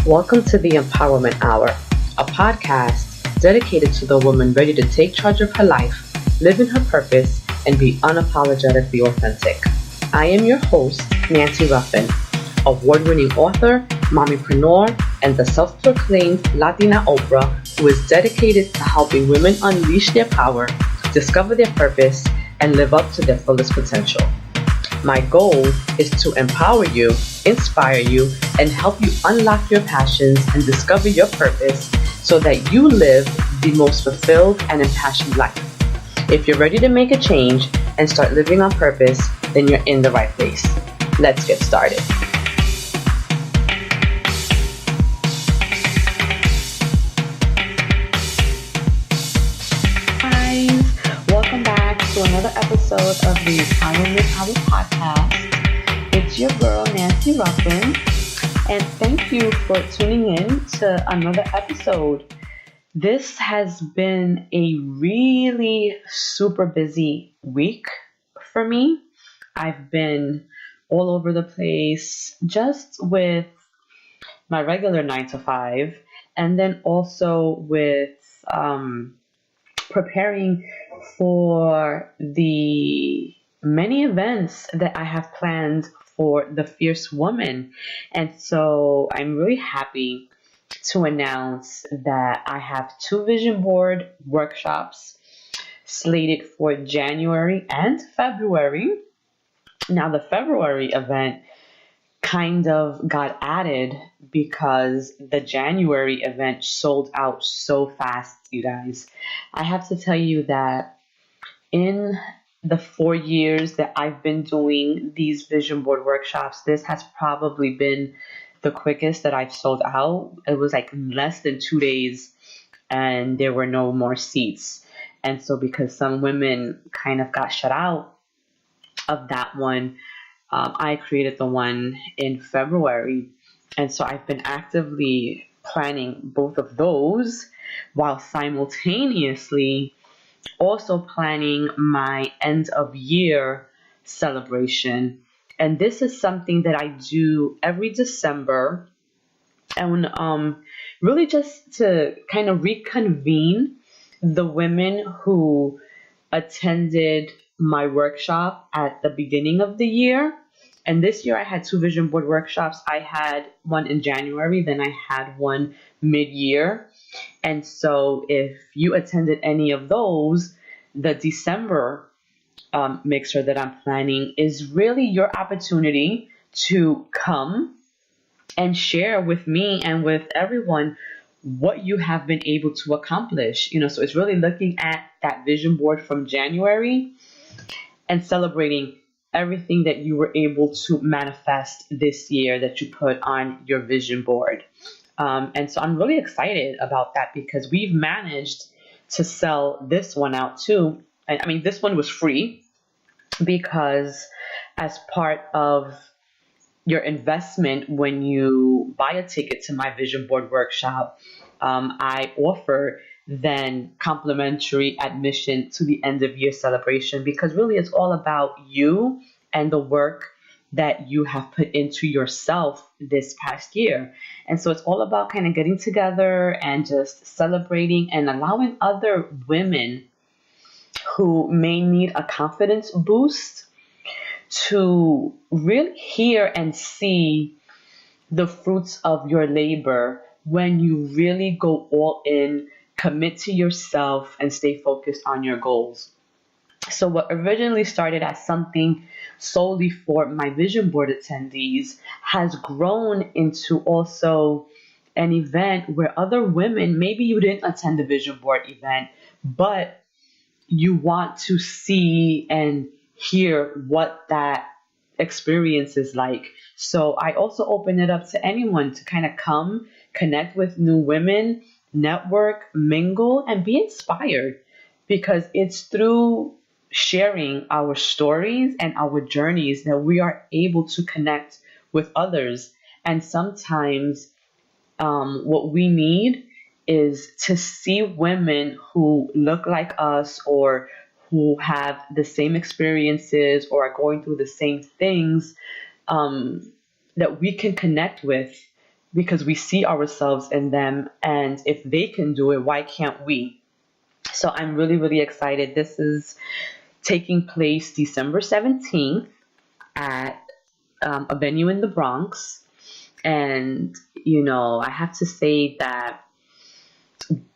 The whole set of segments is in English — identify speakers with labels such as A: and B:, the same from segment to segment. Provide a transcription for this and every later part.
A: Welcome to the Empowerment Hour, a podcast dedicated to the woman ready to take charge of her life, live in her purpose, and be unapologetically authentic. I am your host, Nancy Ruffin, award-winning author, mommypreneur, and the self-proclaimed Latina Oprah who is dedicated to helping women unleash their power, discover their purpose, and live up to their fullest potential. My goal is to empower you, inspire you, and help you unlock your passions and discover your purpose so that you live the most fulfilled and impassioned life. If you're ready to make a change and start living on purpose, then you're in the right place. Let's get started. Welcome back to another episode of the Empowerment Hour podcast. It's your girl, Nancy Ruffin, and thank you for tuning in to another episode. This has been a really super busy week for me. I've been all over the place just with my regular 9 to 5, and then also with preparing for the many events that I have planned for the Fierce Woman. And so I'm really happy to announce that I have 2 vision board workshops slated for January and February. Now, the February event kind of got added because the January event sold out so fast, you guys. I have to tell you that in the 4 years that I've been doing these vision board workshops, this has probably been the quickest that I've sold out. It was like less than 2 days and there were no more seats. And so because some women kind of got shut out of that one, I created the one in February. And so I've been actively planning both of those while simultaneously also planning my end of year celebration. And this is something that I do every December. And really just to kind of reconvene the women who attended my workshop at the beginning of the year. And this year I had 2 vision board workshops. I had one in January, then I had one mid-year. And so if you attended any of those, the December mixer that I'm planning is really your opportunity to come and share with me and with everyone what you have been able to accomplish. So it's really looking at that vision board from January and celebrating everything that you were able to manifest this year that you put on your vision board. And so I'm really excited about that because we've managed to sell this one out too. And I mean, this one was free because as part of your investment when you buy a ticket to my vision board workshop, I offer then complimentary admission to the end of year celebration because really it's all about you and the work that you have put into yourself this past year. And so it's all about kind of getting together and just celebrating and allowing other women who may need a confidence boost to really hear and see the fruits of your labor when you really go all in, commit to yourself, and stay focused on your goals. So what originally started as something solely for my vision board attendees has grown into also an event where other women, maybe you didn't attend the vision board event, but you want to see and hear what that experience is like. So I also open it up to anyone to kind of come, connect with new women, network, mingle, and be inspired because it's through sharing our stories and our journeys that we are able to connect with others. And sometimes what we need is to see women who look like us or who have the same experiences or are going through the same things that we can connect with because we see ourselves in them. And if they can do it, why can't we? So I'm really, really excited. This is taking place December 17th at a venue in the Bronx. And, I have to say that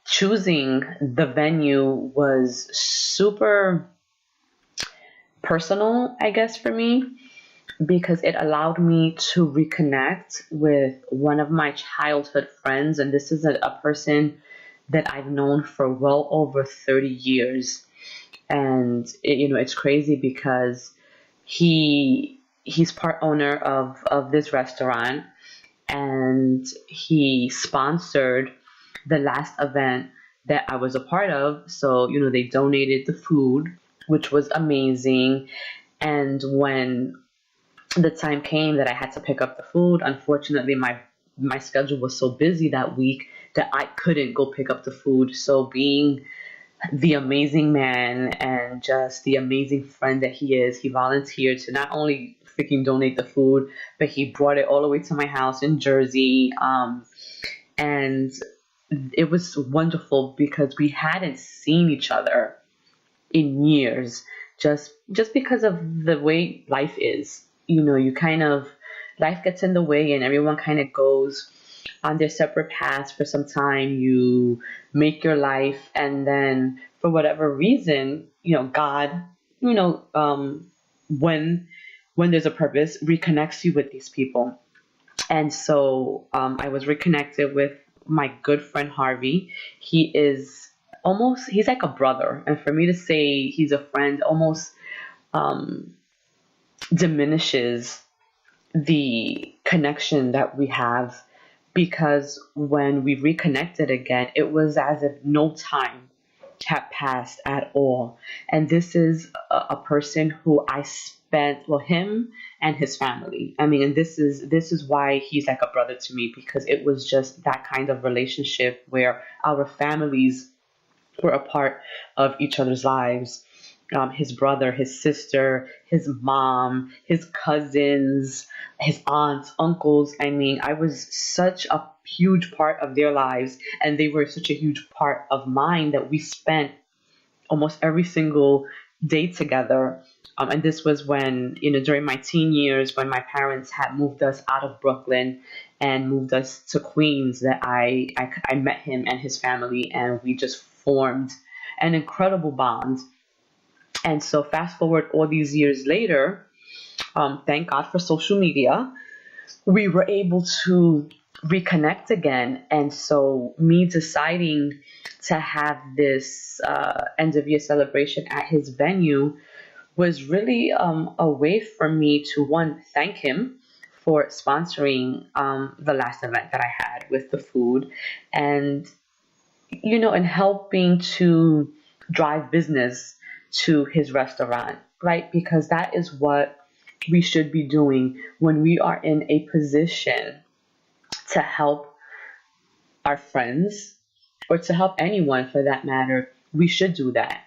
A: choosing the venue was super personal, I guess, for me, because it allowed me to reconnect with one of my childhood friends. And this is a person that I've known for well over 30 years. And, it's crazy because he's part owner of this restaurant, and he sponsored the last event that I was a part of. So, they donated the food, which was amazing. And when the time came that I had to pick up the food, unfortunately, my schedule was so busy that week that I couldn't go pick up the food. So, being the amazing man and just the amazing friend that he is, he volunteered to not only freaking donate the food, but he brought it all the way to my house in Jersey. And it was wonderful because we hadn't seen each other in years, just because of the way life is. You kind of, life gets in the way and everyone kind of goes on their separate paths for some time. You make your life, and then for whatever reason, God, when there's a purpose, reconnects you with these people. And so I was reconnected with my good friend Harvey. He's like a brother. And for me to say he's a friend almost um, diminishes the connection that we have, because when we reconnected again, it was as if no time had passed at all. And this is a person who I spent, well, him and his family. I mean, and this is why he's like a brother to me, because it was just that kind of relationship where our families were a part of each other's lives. His brother, his sister, his mom, his cousins, his aunts, uncles. I mean, I was such a huge part of their lives, and they were such a huge part of mine that we spent almost every single day together. And this was when, during my teen years, when my parents had moved us out of Brooklyn and moved us to Queens, that I met him and his family, and we just formed an incredible bond. And so fast forward all these years later, thank God for social media, we were able to reconnect again. And so me deciding to have this end of year celebration at his venue was really a way for me to, one, thank him for sponsoring the last event that I had with the food, and and helping to drive business to his restaurant, right? Because that is what we should be doing when we are in a position to help our friends, or to help anyone for that matter. We should do that.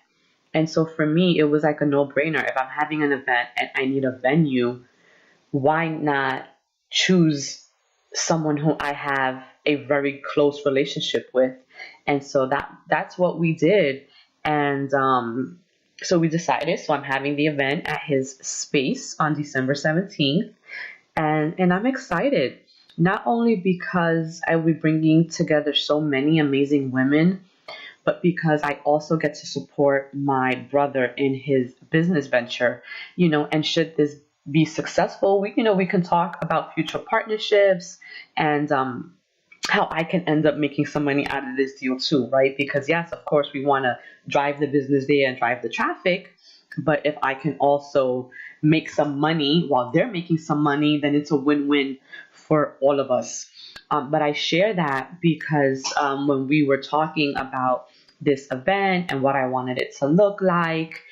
A: And so for me, it was like a no-brainer. If I'm having an event and I need a venue, why not choose someone who I have a very close relationship with? And so that's what we did. And so we decided. So I'm having the event at his space on December 17th, and I'm excited. Not only because I will be bringing together so many amazing women, but because I also get to support my brother in his business venture, and should this be successful, we can talk about future partnerships, and how I can end up making some money out of this deal too, right? Because yes, of course, we want to drive the business there and drive the traffic, but if I can also make some money while they're making some money, then it's a win-win for all of us. But I share that because when we were talking about this event and what I wanted it to look like,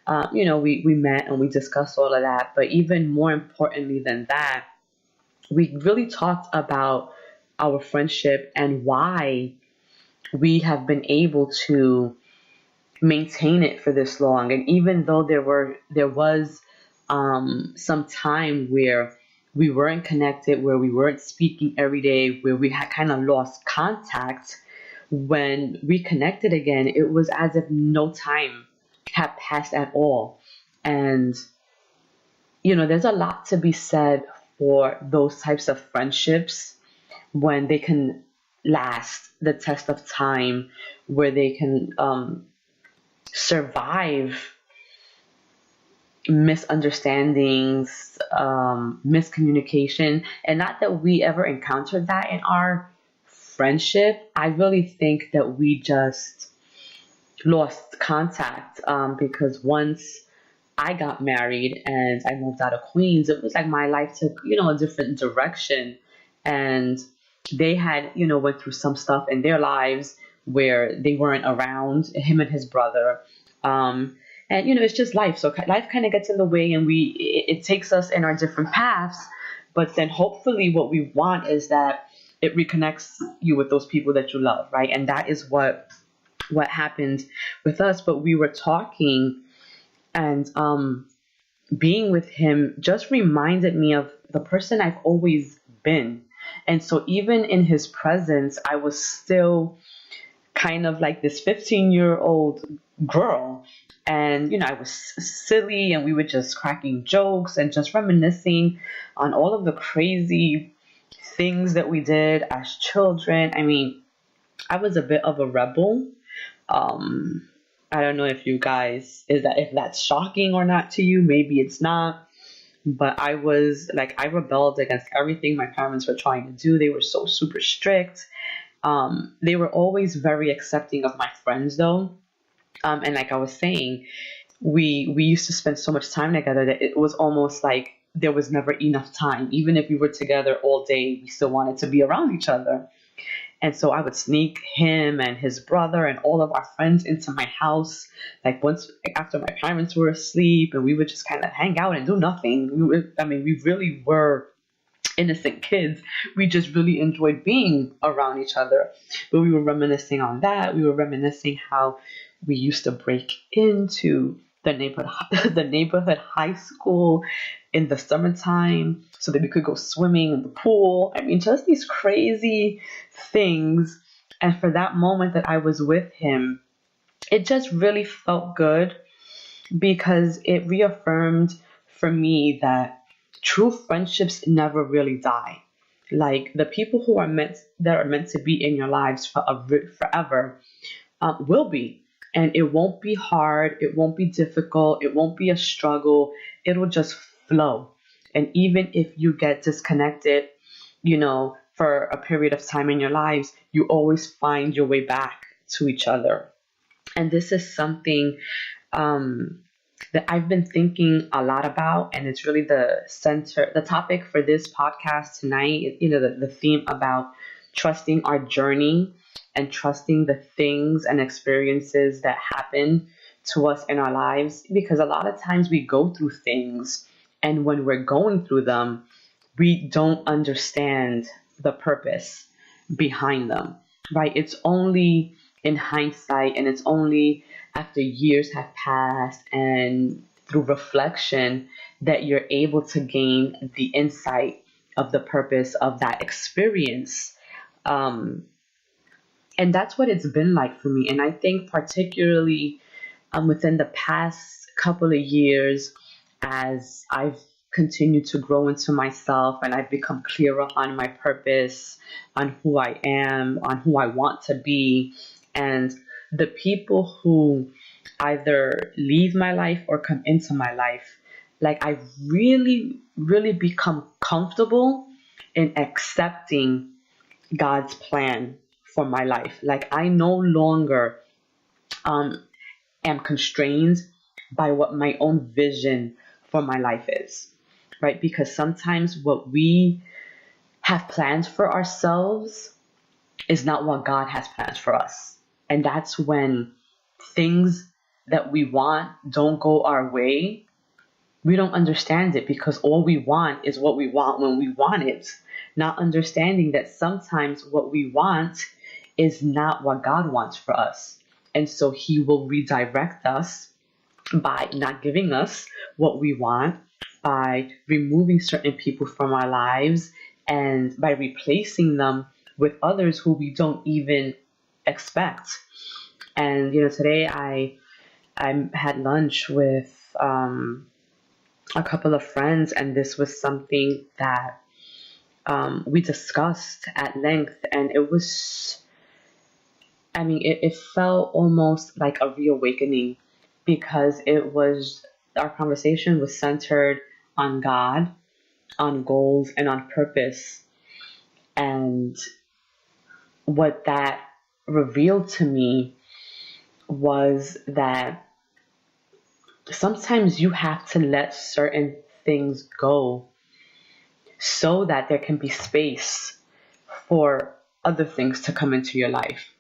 A: we met and we discussed all of that. But even more importantly than that, we really talked about our friendship and why we have been able to maintain it for this long. And even though there was some time where we weren't connected, where we weren't speaking every day, where we had kind of lost contact, when we connected again, it was as if no time had passed at all. And, there's a lot to be said for those types of friendships when they can last the test of time, where they can survive misunderstandings, miscommunication. And not that we ever encountered that in our friendship. I really think that we just lost contact, because once I got married and I moved out of Queens, it was like my life took, a different direction. And they had, went through some stuff in their lives where they weren't around, him and his brother. And, it's just life. So life kind of gets in the way, and it takes us in our different paths. But then hopefully what we want is that it reconnects you with those people that you love, right? And that is what happened with us. But we were talking, and being with him just reminded me of the person I've always been. And so even in his presence, I was still kind of like this 15-year-old girl. And, I was silly, and we were just cracking jokes and just reminiscing on all of the crazy things that we did as children. I mean, I was a bit of a rebel. I don't know if that's shocking or not to you. Maybe it's not. But I rebelled against everything my parents were trying to do. They were so super strict. They were always very accepting of my friends, though. And like I was saying, we used to spend so much time together that it was almost like there was never enough time. Even if we were together all day, we still wanted to be around each other. And so I would sneak him and his brother and all of our friends into my house, after my parents were asleep, and we would just kind of hang out and do nothing. We really were innocent kids. We just really enjoyed being around each other. But we were reminiscing on that. We were reminiscing how we used to break into the neighborhood high school in the summertime so that we could go swimming in the pool. I mean, just these crazy things. And for that moment that I was with him, it just really felt good, because it reaffirmed for me that true friendships never really die. Like, the people that are meant to be in your lives forever will be. And it won't be hard. It won't be difficult. It won't be a struggle. It'll just flow. And even if you get disconnected, for a period of time in your lives, you always find your way back to each other. And this is something that I've been thinking a lot about. And it's really the topic for this podcast tonight, the theme about trusting our journey and trusting the things and experiences that happen to us in our lives. Because a lot of times we go through things, and when we're going through them, we don't understand the purpose behind them, right? It's only in hindsight, and it's only after years have passed and through reflection that you're able to gain the insight of the purpose of that experience. And that's what it's been like for me. And I think particularly within the past couple of years, as I've continued to grow into myself and I've become clearer on my purpose, on who I am, on who I want to be, and the people who either leave my life or come into my life, like, I've really, really become comfortable in accepting God's plan for my life. Like, I no longer am constrained by what my own vision for my life is, right? Because sometimes what we have planned for ourselves is not what God has planned for us. And that's when things that we want don't go our way. We don't understand it, because all we want is what we want when we want it, not understanding that sometimes what we want is not what God wants for us. And so he will redirect us by not giving us what we want, by removing certain people from our lives and by replacing them with others who we don't even expect. And today I had lunch with a couple of friends, and this was something that we discussed at length, and it was, I mean, it felt almost like a reawakening because our conversation was centered on God, on goals, and on purpose. And what that revealed to me was that sometimes you have to let certain things go so that there can be space for other things to come into your life.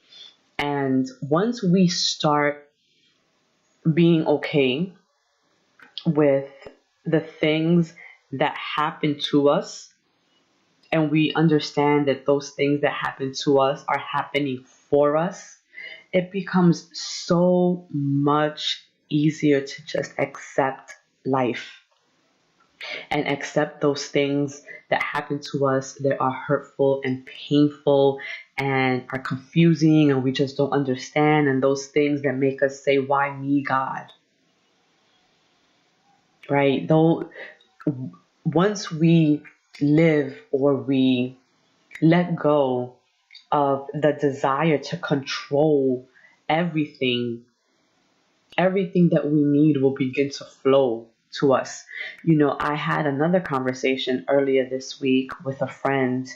A: And once we start being okay with the things that happen to us, and we understand that those things that happen to us are happening for us, it becomes so much easier to just accept life and accept those things that happen to us that are hurtful and painful and are confusing and we just don't understand, and those things that make us say, why me, God? Right? Though once we live or we let go of the desire to control everything, everything that we need will begin to flow to us. I had another conversation earlier this week with a friend,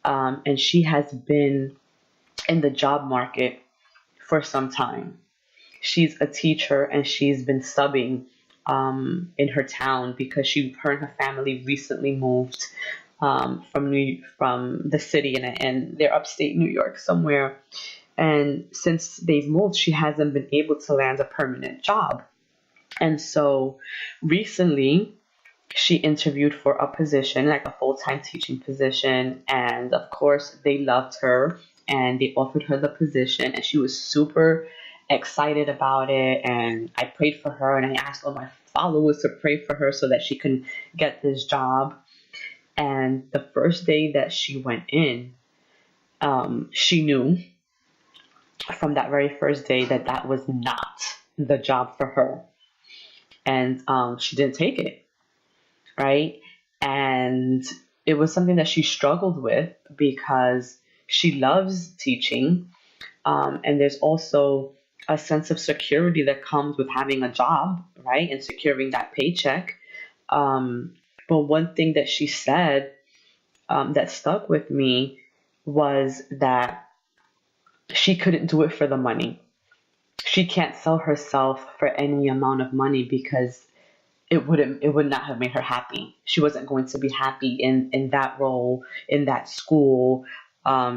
A: and she has been in the job market for some time. She's a teacher and she's been subbing in her town because her and her family recently moved from the city, and they're upstate New York somewhere. And since they've moved, she hasn't been able to land a permanent job. And so recently, she interviewed for a position, like a full-time teaching position. And of course, they loved her and they offered her the position. And she was super excited about it. And I prayed for her and I asked all my followers to pray for her so that she can get this job. And the first day that she went in, she knew from that very first day that that was not the job for her. And she didn't take it, right? And it was something that she struggled with because she loves teaching. And there's also a sense of security that comes with having a job, right? And securing that paycheck. But one thing that she said that stuck with me was that she couldn't do it for the money. She can't sell herself for any amount of money because it would not have made her happy. She wasn't going to be happy in that role, in that school,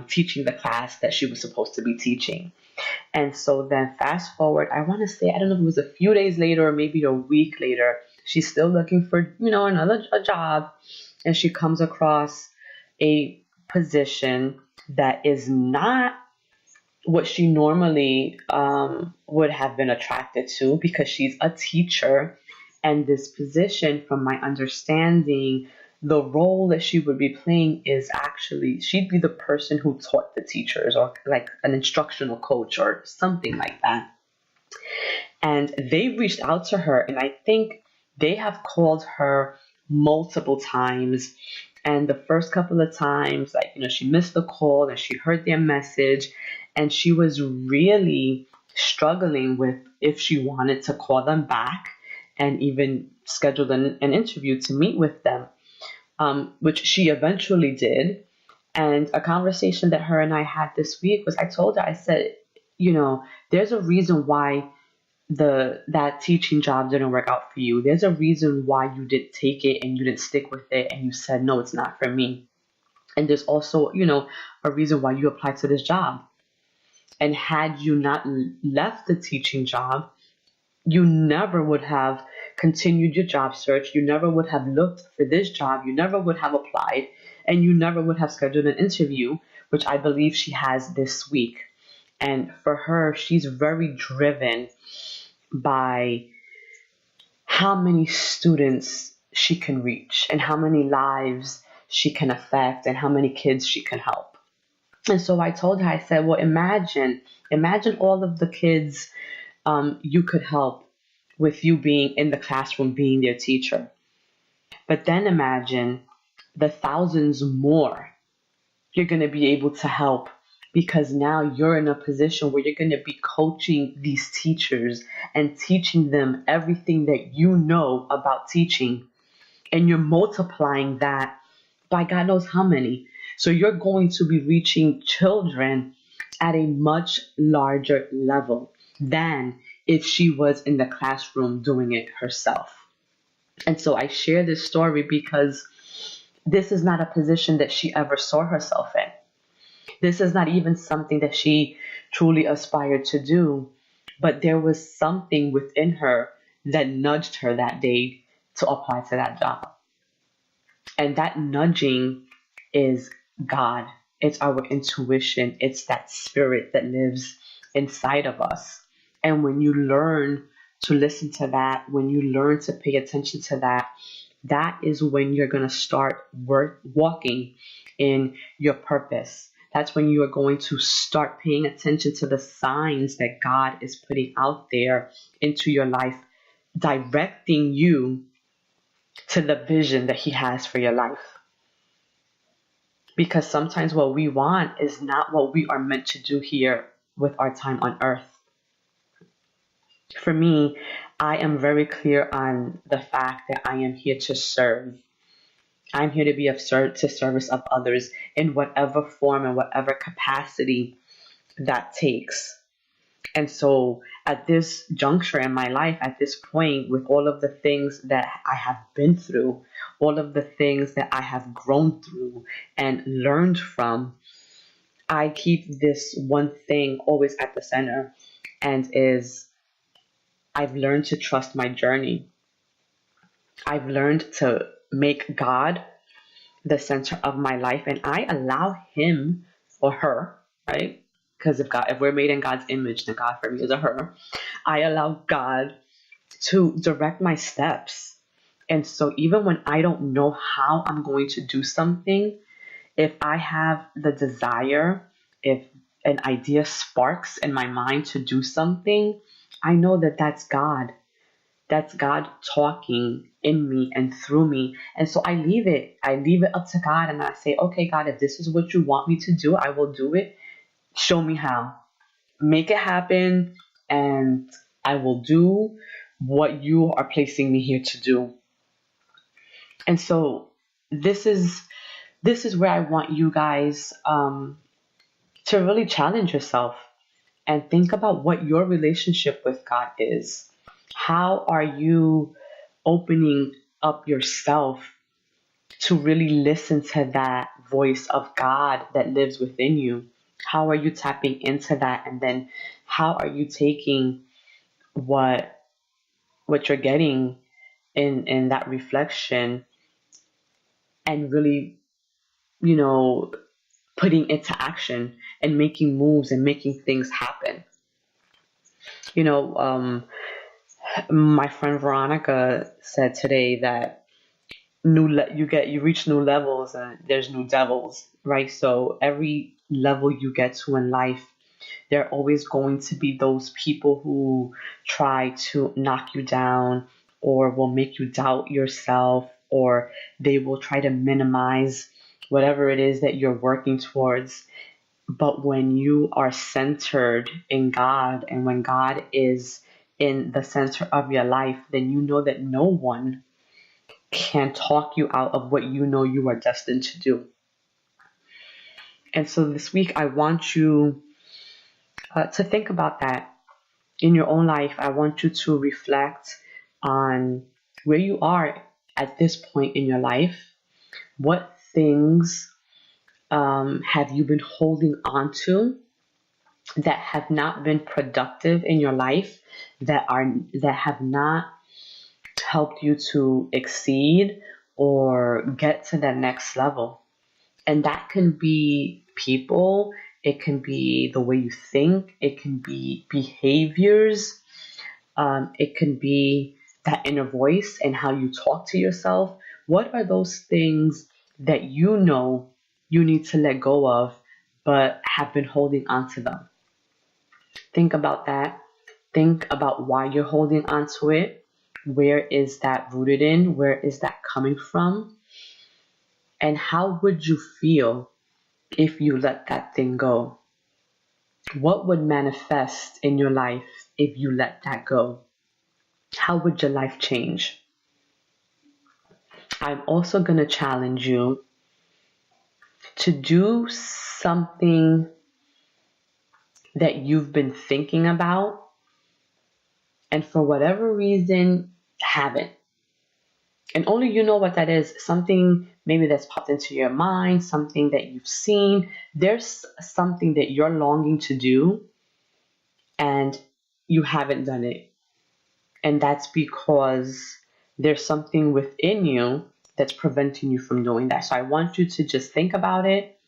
A: teaching the class that she was supposed to be teaching. And so then fast forward, I want to say, I don't know if it was a few days later or maybe a week later, she's still looking for, another a job, and she comes across a position that is not what she normally would have been attracted to, because she's a teacher. And this position, from my understanding, the role that she would be playing is actually, she'd be the person who taught the teachers, or like an instructional coach or something like that. And they reached out to her, and I think they have called her multiple times. And the first couple of times, she missed the call and she heard their message, and she was really struggling with if she wanted to call them back and even scheduled an interview to meet with them, which she eventually did. And a conversation that her and I had this week was, I told her, I said, there's a reason why that teaching job didn't work out for you. There's a reason why you didn't take it and you didn't stick with it and you said, no, it's not for me. And there's also, a reason why you applied to this job. And had you not left the teaching job, you never would have continued your job search. You never would have looked for this job. You never would have applied, and you never would have scheduled an interview, which I believe she has this week. And for her, she's very driven by how many students she can reach and how many lives she can affect and how many kids she can help. And so I told her, I said, well, imagine all of the kids you could help with you being in the classroom, being their teacher. But then imagine the thousands more you're going to be able to help because now you're in a position where you're going to be coaching these teachers and teaching them everything that you know about teaching. And you're multiplying that by God knows how many. So you're going to be reaching children at a much larger level than if she was in the classroom doing it herself. And so I share this story because this is not a position that she ever saw herself in. This is not even something that she truly aspired to do, but there was something within her that nudged her that day to apply to that job. And that nudging is God. It's our intuition. It's that spirit that lives inside of us. And when you learn to listen to that, when you learn to pay attention to that, that is when you're going to start walking in your purpose. That's when you are going to start paying attention to the signs that God is putting out there into your life, directing you to the vision that He has for your life. Because sometimes what we want is not what we are meant to do here with our time on earth. For me, I am very clear on the fact that I am here to serve. I'm here to be of service of others in whatever form and whatever capacity that takes. And so at this juncture in my life, at this point, with all of the things that I have been through, all of the things that I have grown through and learned from, I keep this one thing always at the center, and is I've learned to trust my journey. I've learned to make God the center of my life, and I allow Him or her, right? Because if we're made in God's image, then God for me is a her. I allow God to direct my steps. And so even when I don't know how I'm going to do something, if I have the desire, if an idea sparks in my mind to do something, I know that that's God. That's God talking in me and through me. And so I leave it. I leave it up to God and I say, okay, God, if this is what you want me to do, I will do it. Show me how. Make it happen, and I will do what you are placing me here to do. And so this is where I want you guys to really challenge yourself and think about what your relationship with God is. How are you opening up yourself to really listen to that voice of God that lives within you? How are you tapping into that? And then how are you taking what you're getting in that reflection and really, you know, putting it to action and making moves and making things happen? You know, my friend Veronica said today that you reach new levels and there's new devils, right? So every level you get to in life, there are always going to be those people who try to knock you down or will make you doubt yourself, or they will try to minimize whatever it is that you're working towards. But when you are centered in God and when God is in the center of your life, then you know that no one can talk you out of what you know you are destined to do. And so this week, I want you to think about that in your own life. I want you to reflect on where you are at this point in your life. What things have you been holding on to that have not been productive in your life, that have not helped you to exceed or get to the next level? And that can be people, it can be the way you think, it can be behaviors, it can be that inner voice and how you talk to yourself. What are those things that you know you need to let go of, but have been holding on to them? Think about that. Think about why you're holding on to it. Where is that rooted in? Where is that coming from? And how would you feel if you let that thing go? What would manifest in your life if you let that go? How would your life change? I'm also going to challenge you to do something that you've been thinking about and for whatever reason haven't. And only you know what that is. Something maybe that's popped into your mind, something that you've seen. There's something that you're longing to do and you haven't done it. And that's because there's something within you that's preventing you from doing that. So I want you to just think about it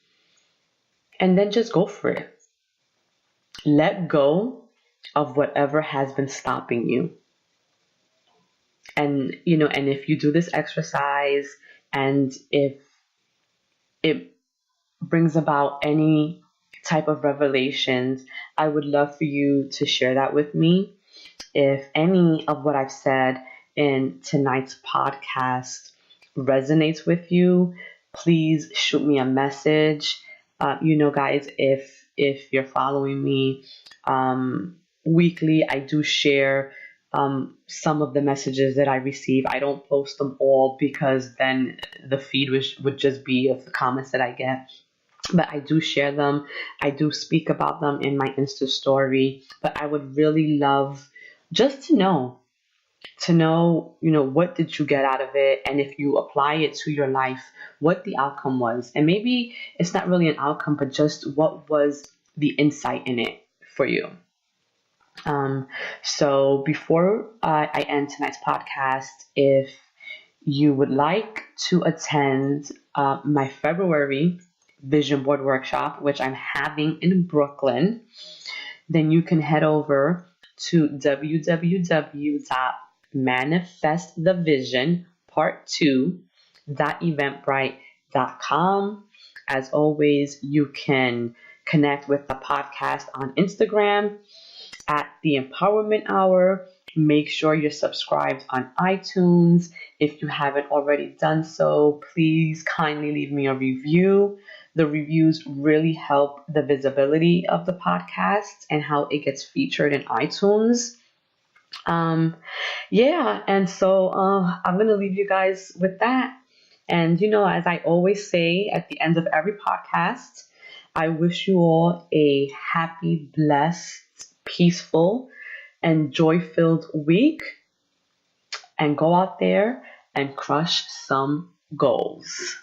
A: and then just go for it. Let go of whatever has been stopping you. And and if you do this exercise and if it brings about any type of revelations, I would love for you to share that with me. If any of what I've said in tonight's podcast resonates with you, please shoot me a message. Guys, if you're following me weekly, I do share some of the messages that I receive. I don't post them all because then the feed would just be of the comments that I get. But I do share them. I do speak about them in my Insta story. But I would really love just to know, what did you get out of it? And if you apply it to your life, what the outcome was. And maybe it's not really an outcome, but just what was the insight in it for you. So before I end tonight's podcast, if you would like to attend my February vision board workshop, which I'm having in Brooklyn, then you can head over to www.manifestthevision2.eventbrite.com. As always, you can connect with the podcast on Instagram at the Empowerment Hour. Make sure you're subscribed on iTunes. If you haven't already done so, please kindly leave me a review. The reviews really help the visibility of the podcast and how it gets featured in iTunes. And so I'm going to leave you guys with that. And, as I always say at the end of every podcast, I wish you all a happy, blessed, peaceful, and joy-filled week. And go out there and crush some goals.